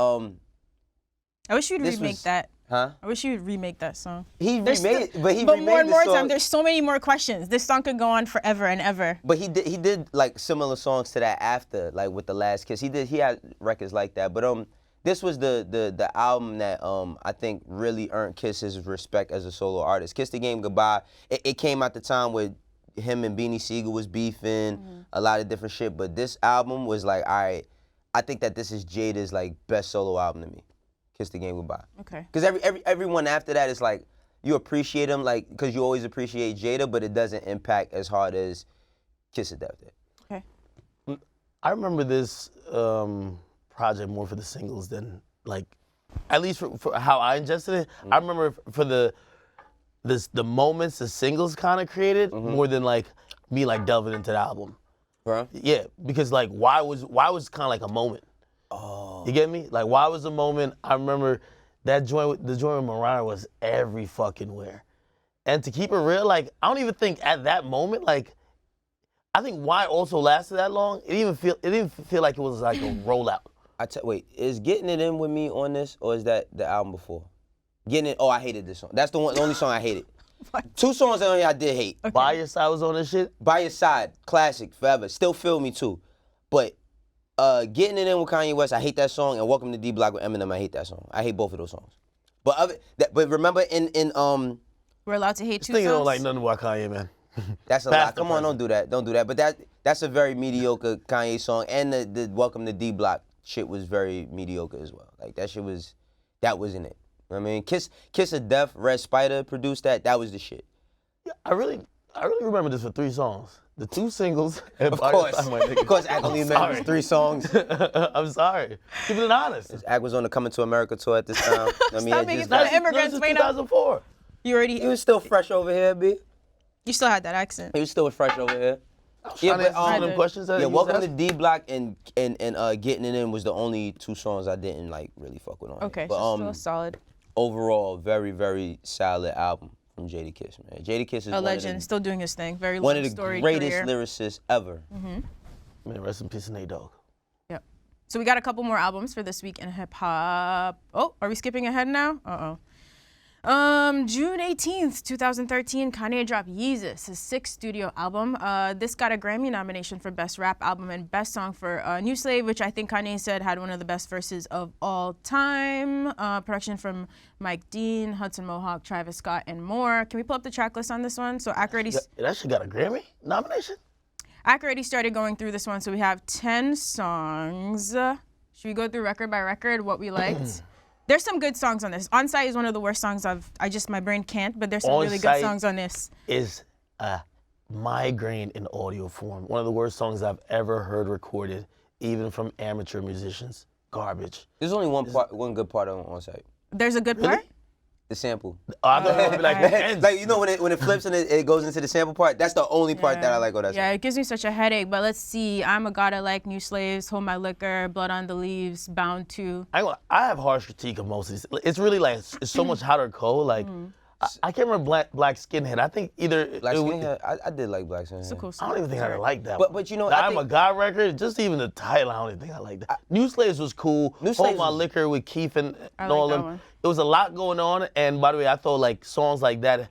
I wish you'd this remake was- that. huh? I wish you would remake that song. He There's remade it, but he but remade more and the more song. time, there's so many more questions. This song could go on forever and ever. But he did like similar songs to that after, like with The Last Kiss. He had records like that. But this was the album that I think really earned Kiss his respect as a solo artist. Kiss the Game Goodbye. It came out the time where him and Beanie Siegel was beefing, a lot of different shit. But this album was like, all right, I think that this is Jada's like best solo album to me. Kiss the Game Goodbye. Okay. Because everyone after that is like, you appreciate him like because you always appreciate Jada, but it doesn't impact as hard as Kiss of Death did. Okay. I remember this project more for the singles than like, at least for how I ingested it. I remember for the moments the singles kind of created more than like me like delving into the album. Bro? Yeah, because like why was kind of like a moment. Oh. You get me? Like why was a moment? I remember that joint, the joint with Mariah was every fucking where. And to keep it real, like I don't even think at that moment, like I think why also lasted that long. It didn't feel like it was like a rollout. Wait, is Getting It In With Me on this, or is that the album before? Getting It. Oh, I hated this song. That's the only song I hated. What? 2 songs on here I did hate. Okay. By Your Side was on this shit. By Your Side, classic, forever. Still Feel Me Too. But Getting It In with Kanye West, I hate that song, and Welcome to D Block with Eminem, I hate that song. I hate both of those songs. But remember in We're allowed to hate 2 This nigga songs? don't like nothing about Kanye, man. that's a Past lot. the Come on, present. don't do that. But that's a very mediocre Kanye song, and the Welcome to D Block shit was very mediocre as well. Like that wasn't it. You know what I mean, Kiss of Death, Red Spider produced that. That was the shit. Yeah, I really remember this for 3 songs. The 2 singles. And Of By Your course, Side, my nigga. of course, Act Only Man was 3 songs. I'm sorry. Keeping it honest. Act was on the Coming to America tour at this time. I mean, Stop it making just fun of got- immigrants, Since wait up. 2004. You already, He was still fresh over here, B. you still had that accent. He was still fresh over here. Yeah, but, some of them questions that Yeah, he was Welcome to asking. D Block and Getting It In was the only 2 songs I didn't like really fuck with on. Okay, here. But so still solid. overall, very very solid album from Jadakiss, man. Jadakiss is A legend, still doing his thing. Very one long of the story greatest career. lyricists ever. Man, rest in peace, Nate Dogg. Yep. So we got a couple more albums for this week in hip hop. Oh, are we skipping ahead now? June 18th, 2013, Kanye dropped Yeezus, his 6th studio album. This got a Grammy nomination for Best Rap Album and Best Song for New Slave, which I think Kanye said had one of the best verses of all time. Production from Mike Dean, Hudson Mohawk, Travis Scott, and more. Can we pull up the track list on this one? So Ak already That shit got a Grammy nomination? started going through this one, so we have 10 songs. Should we go through record by record what we liked? There's some good songs on this. On Site is one of the worst songs my brain can't, but there's some On really good Site songs on this. Is a migraine in audio form. One of the worst songs I've ever heard recorded, even from amateur musicians. Garbage. There's only one good part on site. There's a good part? The sample. Oh, I thought it would be like the ends. Like, you know when it flips and it goes into the sample part? That's the only part that I like on that song. Yeah, it gives me such a headache, but let's see. I'm a God I Like, New Slaves, Hold My Liquor, Blood on the Leaves, Bound to. I have harsh critique of most of these. It's really like, it's so much hotter cold. Like, I can't remember Black Skinhead. I think either. Black Skinhead, I did like Black Skinhead. It's a cool I song. don't even think I like that But- one. but you know, the I I'm a think- God record, just even the title, I don't even think I like that. New Slaves was cool. New Hold Slaves My was- Liquor with Keith and I like all that them. one. It was a lot going on, and by the way, I thought like songs like that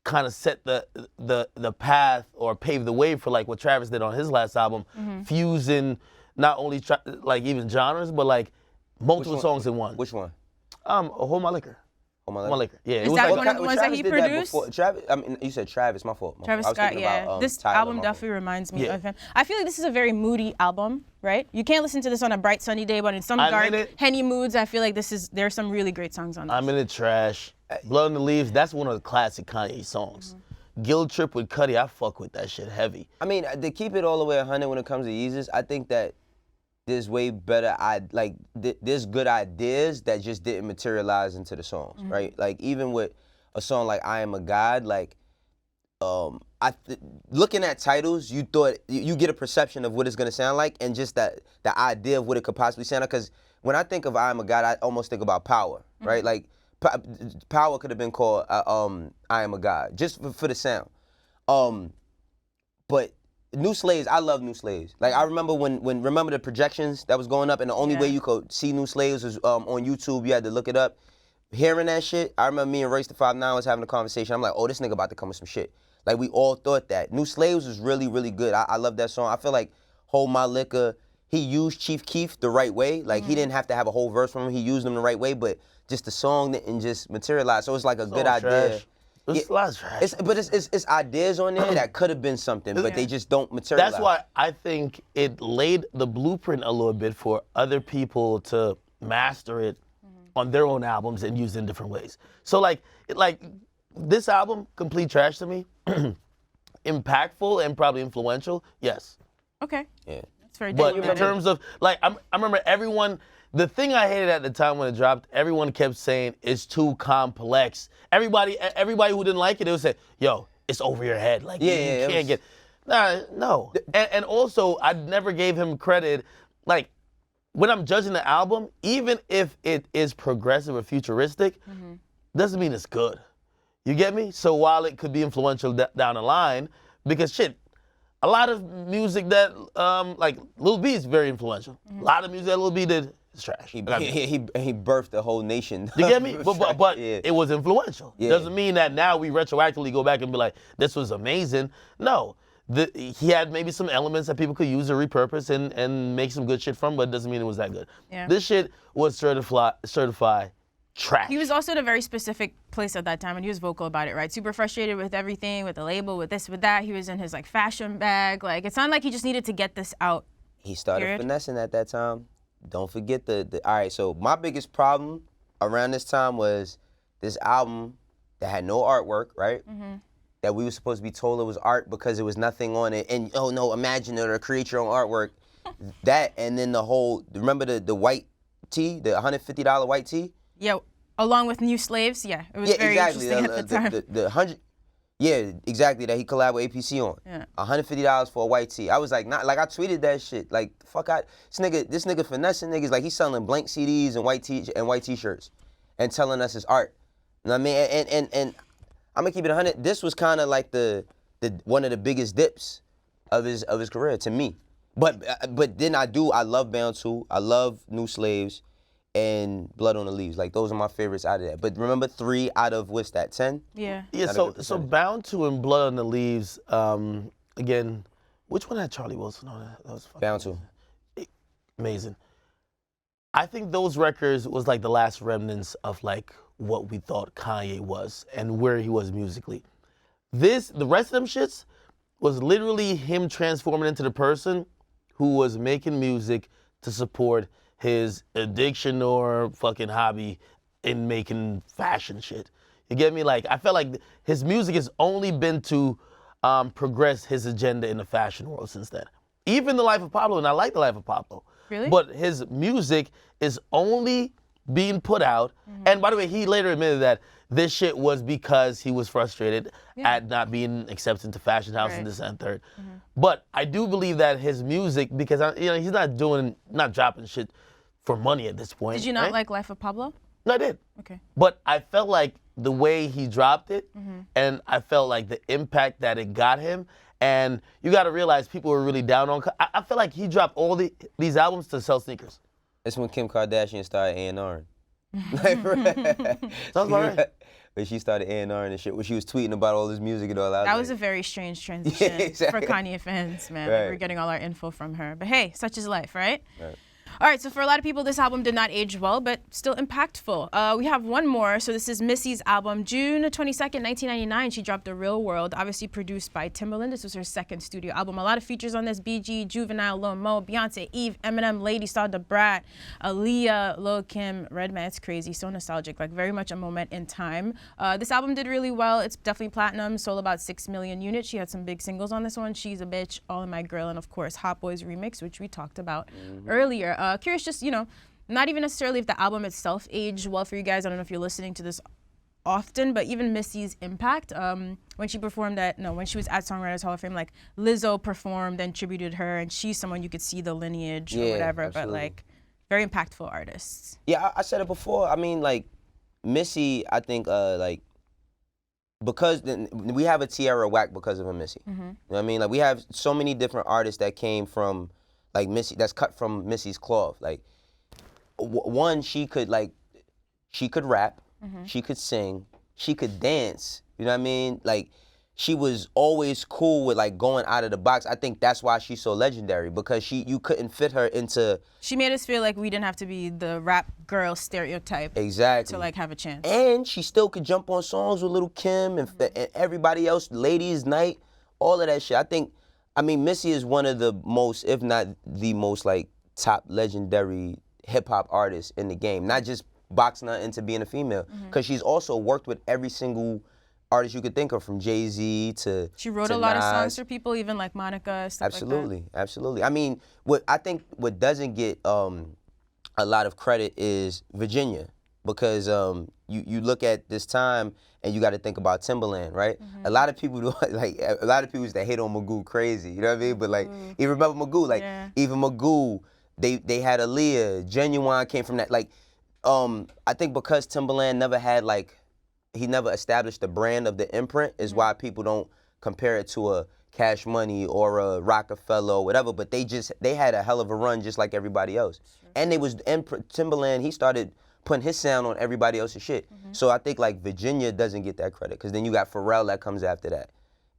kind of set the path or paved the way for like what Travis did on his last album, fusing not only like even genres, but like multiple songs in one. Which one? Hold My Liquor. Hold My Hold My Liquor. Yeah, it Is was that like one of the ones that he Travis did that produced? before. Travis, I mean, you said Travis, my fault. Travis I was Scott, thinking yeah. about, This Tyler, album my fault. definitely reminds me Yeah. of him. I feel like this is a very moody album, right? You can't listen to this on a bright sunny day, but in some I'm dark, in it. henny moods, I feel like there's some really great songs on this. I'm in the trash. Blood on the Leaves, that's one of the classic Kanye songs. Guilt Trip with Cudi, I fuck with that shit heavy. I mean, to keep it all the way 100 when it comes to Yeezus, I think that there's way better, there's good ideas that just didn't materialize into the songs, right? Like, even with a song like I Am a God, like, looking at titles, you thought, you get a perception of what it's gonna sound like, and just the idea of what it could possibly sound like, because when I think of I Am a God, I almost think about Power, right? Like, Power could have been called I Am a God, just for the sound. But New Slaves, I love New Slaves. Like, I remember remember the projections that was going up, and the only way you could see New Slaves was on YouTube. You had to look it up. Hearing that shit, I remember me and Race the 5'9" was having a conversation. I'm like, oh, this nigga about to come with some shit. Like, we all thought that. New Slaves was really, really good. I love that song. I feel like Hold My Liquor, he used Chief Keef the right way. Like, he didn't have to have a whole verse from him. He used them the right way, but just the song didn't just materialize. So it's like a good idea. Trash. It's a lot of trash. It's ideas on there that could have been something, but they just don't materialize. That's why I think it laid the blueprint a little bit for other people to master it on their own albums and used in different ways. So like this album, complete trash to me. Impactful and probably influential, yes. Okay. Yeah. That's very But diplomatic. in terms of, like, I remember everyone, the thing I hated at the time when it dropped, everyone kept saying it's too complex. Everybody who didn't like it, they would say, yo, it's over your head. Like, Yeah, you yeah, can't get, no. And also, I never gave him credit, like, when I'm judging the album, even if it is progressive or futuristic, doesn't mean it's good. You get me? So while it could be influential down the line, because shit, a lot of music that, like Lil B is very influential. A lot of music that Lil B did is trash. He birthed the whole nation. You get me? But yeah. it was influential. Yeah. Doesn't mean that now we retroactively go back and be like, this was amazing. No. He had maybe some elements that people could use or repurpose and make some good shit from, but it doesn't mean it was that good. Yeah. This shit was certified trash. He was also at a very specific place at that time, and he was vocal about it, right? Super frustrated with everything, with the label, with this, with that. He was in his like fashion bag. Like, it sounded like he just needed to get this out. He started Period. finessing at that time. Don't forget all right, so my biggest problem around this time was this album that had no artwork, right? That we were supposed to be told it was art because there was nothing on it. And, oh no, imagine it or create your own artwork. That, and then the whole, remember the white tee, the $150 white tee? Yeah, along with New Slaves. Yeah, it was very interesting at the time. The 100, yeah, exactly, that he collabed with APC on. Yeah. $150 for a white tee. I was like, not like I tweeted that shit. Like, fuck out, this nigga finessing niggas, like he's selling blank CDs and white t-shirts and telling us it's art. You know what I mean? And I'm gonna keep it 100. This was kind of like the one of the biggest dips of his career to me. But then I love Bound 2, I love New Slaves, and Blood on the Leaves. Like, those are my favorites out of that. But remember, 3 out of, what's that, 10? Yeah. Yeah, so Bound 2 and Blood on the Leaves, again, which one had Charlie Wilson on it? That was fucking Bound 2. amazing. I think those records was like the last remnants of like what we thought Kanye was and where he was musically. The rest of them shits was literally him transforming into the person who was making music to support his addiction or fucking hobby in making fashion shit. You get me? Like, I felt like his music has only been to progress his agenda in the fashion world since then. Even The Life of Pablo, and I like The Life of Pablo. Really? But his music is only being put out, and by the way, he later admitted that this shit was because he was frustrated at not being accepted into fashion house and this and third. But I do believe that his music, because he's not dropping shit for money at this point. Did you not right? like Life of Pablo? No, I did. Okay. But I felt like the way he dropped it, and I felt like the impact that it got him, and you got to realize people were really down on. I feel like he dropped all these albums to sell sneakers. That's when Kim Kardashian started A&R'ing. Sounds about right. When she started A&R'ing and shit, when she was tweeting about all this music and all that. That was a very strange transition exactly. for Kanye fans, man. Right. Like, we're getting all our info from her. But hey, such is life, right? Right. All right, so for a lot of people, this album did not age well, but still impactful. We have one more. So this is Missy's album. June 22nd, 1999, she dropped The Real World, obviously produced by Timbaland. This was her second studio album. A lot of features on this: BG, Juvenile, Lil Mo, Beyonce, Eve, Eminem, Lady Star, Da Brat, Aaliyah, Lil Kim, Redman. It's crazy, so nostalgic, like very much a moment in time. This album did really well. It's definitely platinum, sold about 6 million units. She had some big singles on this one: She's a Bitch, All in My Girl, and of course, Hot Boys Remix, which we talked about earlier. Curious, just, not even necessarily if the album itself aged well for you guys. I don't know if you're listening to this often, but even Missy's impact, when she was at Songwriters Hall of Fame, like Lizzo performed and tributed her, and she's someone you could see the lineage or whatever, absolutely. but like very impactful artists. Yeah, I said it before. I mean, like, Missy, I think, because we have a Tierra Whack because of a Missy. You know what I mean? Like, we have so many different artists that came from, like, Missy, that's cut from Missy's cloth. Like, one, she could rap, she could sing, she could dance. You know what I mean? Like, she was always cool with, like, going out of the box. I think that's why she's so legendary, because you couldn't fit her into. She made us feel like we didn't have to be the rap girl stereotype Exactly. to like have a chance. And she still could jump on songs with Lil Kim and everybody else, Ladies Night, all of that shit. I mean, Missy is one of the most, if not the most, like, top legendary hip hop artists in the game. Not just boxing her into being a female. Because she's also worked with every single artist you could think of, from Jay-Z to She wrote to a lot of Nas. songs for people, even like Monica, stuff Absolutely, like that. absolutely. I mean, I think what doesn't get a lot of credit is Virginia, because you look at this time and you got to think about Timberland, right? A lot of people a lot of people used to hate on Magoo crazy, you know what I mean? But like, you remember Magoo? Like, even Magoo, they had Aaliyah, Genuine came from that. Like, I think because Timberland never had he never established the brand of the imprint is why people don't compare it to a Cash Money or a Rockefeller or whatever, but they had a hell of a run just like everybody else. And Timberland, he started putting his sound on everybody else's shit. So I think like Virginia doesn't get that credit, because then you got Pharrell that comes after that,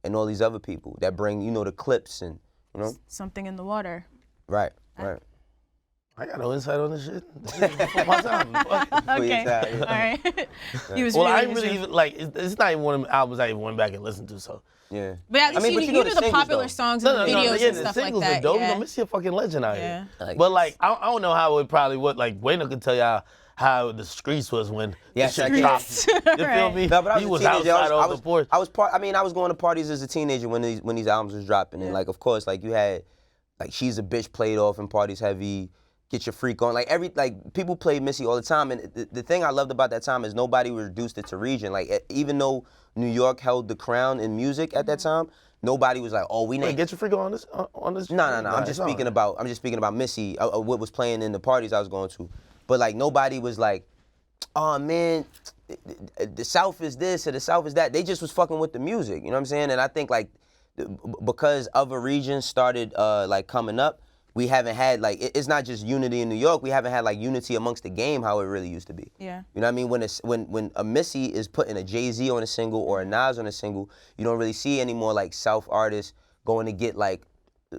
and all these other people that bring, the clips and, Something in the water. Right. I got no insight on this shit. This is before my time. Okay. All right. He was Well, I really really even like. It's not even one of them albums I even went back and listened to. So. Yeah. But at least you knew the singles, popular though. songs and the videos yeah, and the stuff like singles that. are dope. Yeah. Missy a fucking legend out here. Like, But like, I don't know how it probably would. Like, Wayno could tell y'all how the streets was when Yes, the I shit can. dropped. You feel me? No, but I He was was a teenager. outside on the porch. I was going to parties as a teenager when these albums was dropping, and like, of course, like you had like She's a Bitch played off in parties heavy. Get Your Freak On, like people played Missy all the time, and the thing I loved about that time is nobody reduced it to region. Like, even though New York held the crown in music at that time, nobody was like, oh, we Wait, need. Get Your Freak On on this. No. I'm just speaking about Missy, what was playing in the parties I was going to, but like nobody was like, oh man, the South is this or the South is that. They just was fucking with the music, you know what I'm saying? And I think like because other regions started like coming up, we haven't had like, it's not just unity in New York, we haven't had like unity amongst the game how it really used to be. Yeah. You know what I mean? When a Missy is putting a Jay-Z on a single or a Nas on a single, you don't really see any more like South artists going to get like,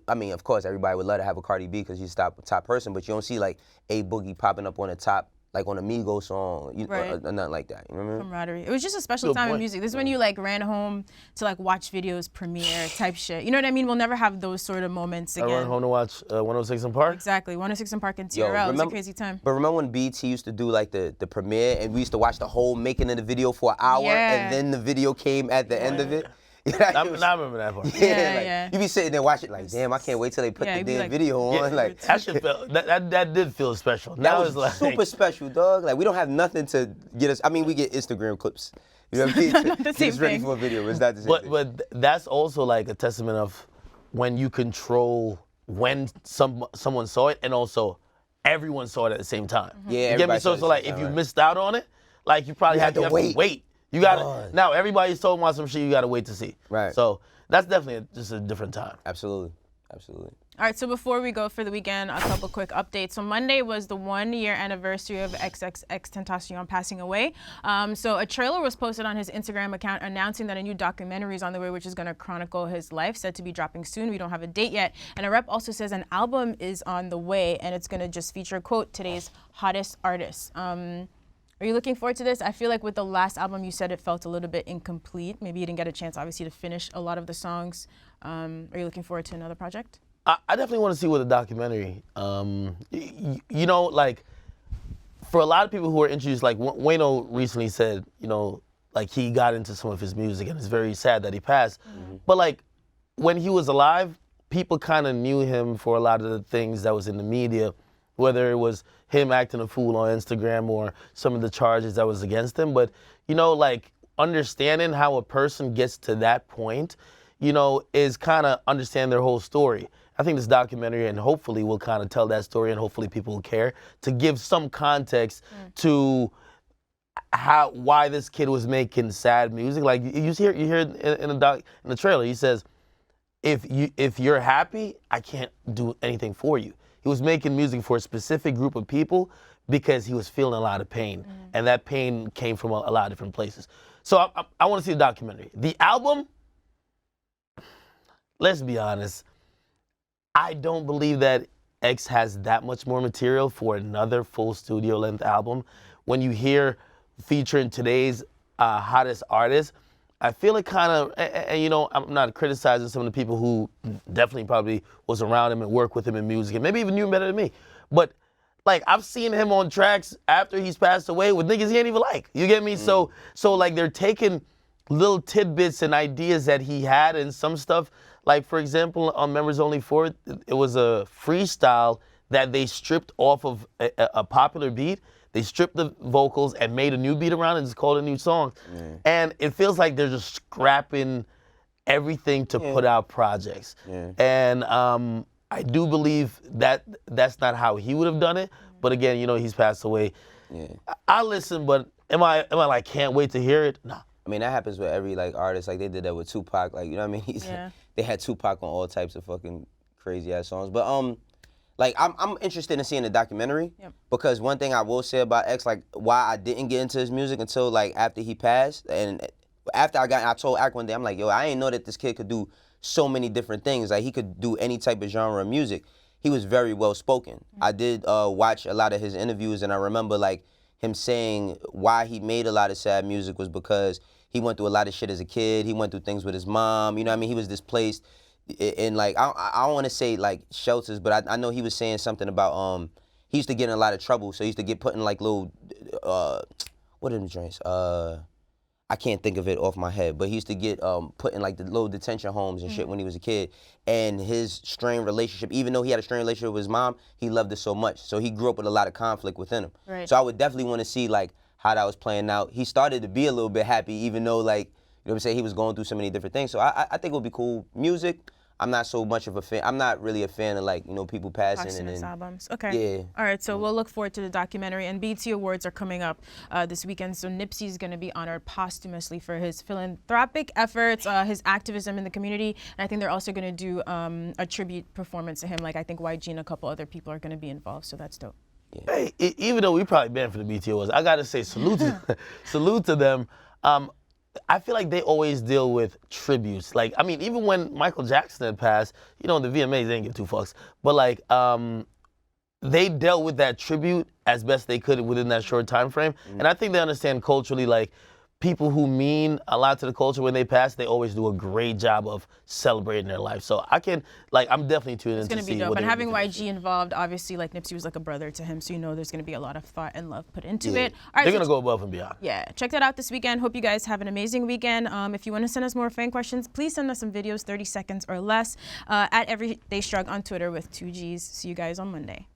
I mean, of course everybody would love to have a Cardi B because she's a top person, but you don't see like A Boogie popping up on the top, like on a Migos song, or nothing like that. You know what I mean? Camaraderie. It was just a special time in music. This is when you like ran home to like watch videos premiere type shit. You know what I mean? We'll never have those sort of moments again. I run home to watch 106 in Park. Exactly. 106 in Park and TRL. It was a crazy time. But remember when BT used to do like the premiere, and we used to watch the whole making of the video for an hour, and then the video came at the end of it? I remember that part. Yeah. You be sitting there watching like, damn, I can't wait till they put the damn video on. Yeah, like that shit felt, that did feel special. that Now was it's like super special, dog. Like, we don't have nothing to get us. I mean, we get Instagram clips. You know what I mean? Not the same It's ready thing. for a video. But it's not the same thing. But that's also like a testament of when you control when someone saw it, and also everyone saw it at the same time. Yeah, you get me? everybody saw it So at the like same if time, you right. missed out on it, like you probably You have had to wait. You gotta now everybody's talking about some shit you gotta wait to see. Right. So that's definitely just a different time. Absolutely. All right, so before we go for the weekend, a couple quick updates. So Monday was the 1-year anniversary of XXXTentacion passing away. So a trailer was posted on his Instagram account announcing that a new documentary is on the way, which is going to chronicle his life, said to be dropping soon. We don't have a date yet. And a rep also says an album is on the way, and it's going to just feature, quote, today's hottest artists. Are you looking forward to this? I feel like with the last album, you said it felt a little bit incomplete. Maybe you didn't get a chance, obviously, to finish a lot of the songs. Are you looking forward to another project? I definitely want to see what the documentary, you know, like for a lot of people who are introduced, like Wayno recently said, you know, like he got into some of his music and it's very sad that he passed. But like when he was alive, people kind of knew him for a lot of the things that was in the media, whether it was him acting a fool on Instagram or some of the charges that was against him. But, you know, like understanding how a person gets to that point, you know, is kind of understand their whole story. I think this documentary and hopefully will kind of tell that story, and hopefully people will care to give some context to why this kid was making sad music. Like you hear in the trailer, he says, if you're happy, I can't do anything for you. He was making music for a specific group of people because he was feeling a lot of pain, and that pain came from a lot of different places. So I want to see the documentary. The album, let's be honest, I don't believe that X has that much more material for another full studio length album. When you hear featuring today's hottest artists, I feel it kind of, and you know, I'm not criticizing some of the people who definitely probably was around him and worked with him in music and maybe even knew him better than me. But like I've seen him on tracks after he's passed away with niggas he ain't even like. You get me? So like they're taking little tidbits and ideas that he had and some stuff. Like for example, on Members Only 4, it was a freestyle that they stripped off of a popular beat. They stripped the vocals and made a new beat around it and just called it a new song. And it feels like they're just scrapping everything to put out projects. And I do believe that that's not how he would have done it. But again, you know, he's passed away. I listen, but am I like can't wait to hear it? No. I mean, that happens with every like artist. Like they did that with Tupac. Like, you know what I mean? They had Tupac on all types of fucking crazy ass songs. But like I'm interested in seeing the documentary because one thing I will say about X, like why I didn't get into his music until like after he passed, and after I told Ak one day, I'm like, yo, I didn't know that this kid could do so many different things. Like he could do any type of genre of music. He was very well spoken. I did watch a lot of his interviews, and I remember like him saying why he made a lot of sad music was because he went through a lot of shit as a kid. He went through things with his mom. You know what I mean? He was displaced in like, I don't want to say like shelters, but I know he was saying something about, he used to get in a lot of trouble. So he used to get put in like little, what are them joints? I can't think of it off my head, but he used to get put in like the little detention homes and shit when he was a kid. And his strained relationship, even though he had a strained relationship with his mom, he loved her so much. So he grew up with a lot of conflict within him. So I would definitely want to see like how that was playing out. He started to be a little bit happy, even though like, you know what I'm saying, he was going through so many different things. So I think it would be cool. Music, I'm not so much of a fan. I'm not really a fan of like, you know, people passing and then albums. Okay. All right. So we'll look forward to the documentary. And BET Awards are coming up this weekend. So Nipsey's going to be honored posthumously for his philanthropic efforts, his activism in the community. And I think they're also going to do a tribute performance to him. Like I think YG and a couple other people are going to be involved. So that's dope. Hey, even though we probably banned for the BET Awards, I gotta say salute to them. I feel like they always deal with tributes. Like, I mean, even when Michael Jackson had passed, you know, the VMAs, they didn't give two fucks. But like, they dealt with that tribute as best they could within that short time frame. And I think they understand culturally, like, people who mean a lot to the culture when they pass, they always do a great job of celebrating their life. So I can, like, I'm definitely tuning in to see what it's going to be dope. And having YG involved, obviously, like, Nipsey was like a brother to him, so you know there's going to be a lot of thought and love put into it. All right, they're going to go above and beyond. Yeah, check that out this weekend. Hope you guys have an amazing weekend. If you want to send us more fan questions, please send us some videos, 30 seconds or less, at Everyday Strug on Twitter with 2 Gs. See you guys on Monday.